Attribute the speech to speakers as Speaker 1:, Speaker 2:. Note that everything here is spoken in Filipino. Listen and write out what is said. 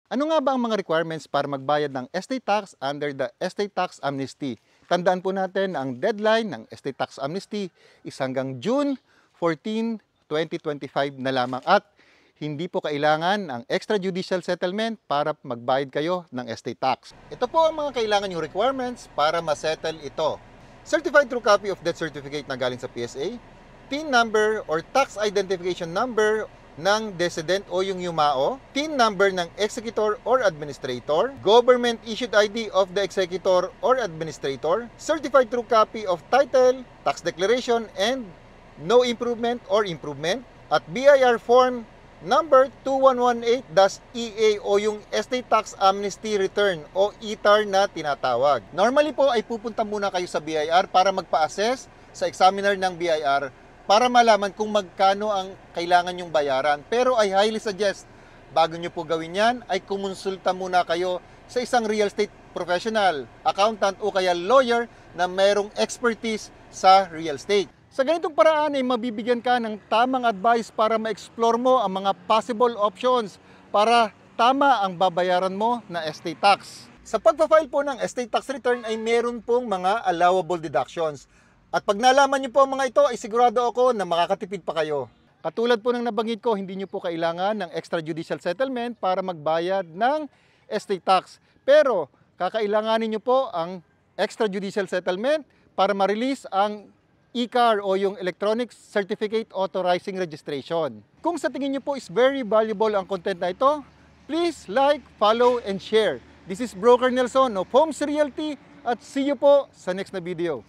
Speaker 1: Ano nga ba ang mga requirements para magbayad ng estate tax under the Estate Tax Amnesty? Tandaan po natin na ang deadline ng Estate Tax Amnesty is hanggang June 14, 2025 na lamang at hindi po kailangan ang extrajudicial settlement para magbayad kayo ng estate tax. Ito po ang mga kailangan yung requirements para masettle ito. Certified true copy of death certificate na galing sa PSA, TIN number or tax identification number ng decedent o yung yumao, TIN number ng executor or administrator, government issued ID of the executor or administrator, certified true copy of title, tax declaration, and no improvement or improvement, at BIR form number 2118-EA o yung Estate Tax Amnesty Return o ETAR na tinatawag. Normally po ay pupunta muna kayo sa BIR para magpa-assess sa examiner ng BIR para malaman kung magkano ang kailangan yung bayaran. Pero I highly suggest, bago nyo po gawin yan, ay kumonsulta muna kayo sa isang real estate professional, accountant o kaya lawyer na mayroong expertise sa real estate. Sa ganitong paraan ay mabibigyan ka ng tamang advice para ma-explore mo ang mga possible options para tama ang babayaran mo na estate tax. Sa pagpa-file po ng estate tax return ay meron pong mga allowable deductions. At pag nalaman niyo po ang mga ito, ay sigurado ako na makakatipid pa kayo. Katulad po ng nabanggit ko, hindi niyo po kailangan ng extrajudicial settlement para magbayad ng estate tax. Pero kakailanganin niyo po ang extrajudicial settlement para ma-release ang ECAR o yung Electronic Certificate Authorizing Registration. Kung sa tingin niyo po is very valuable ang content na ito, please like, follow, and share. This is Broker Nelson of Homes Realty at see you po sa next na video.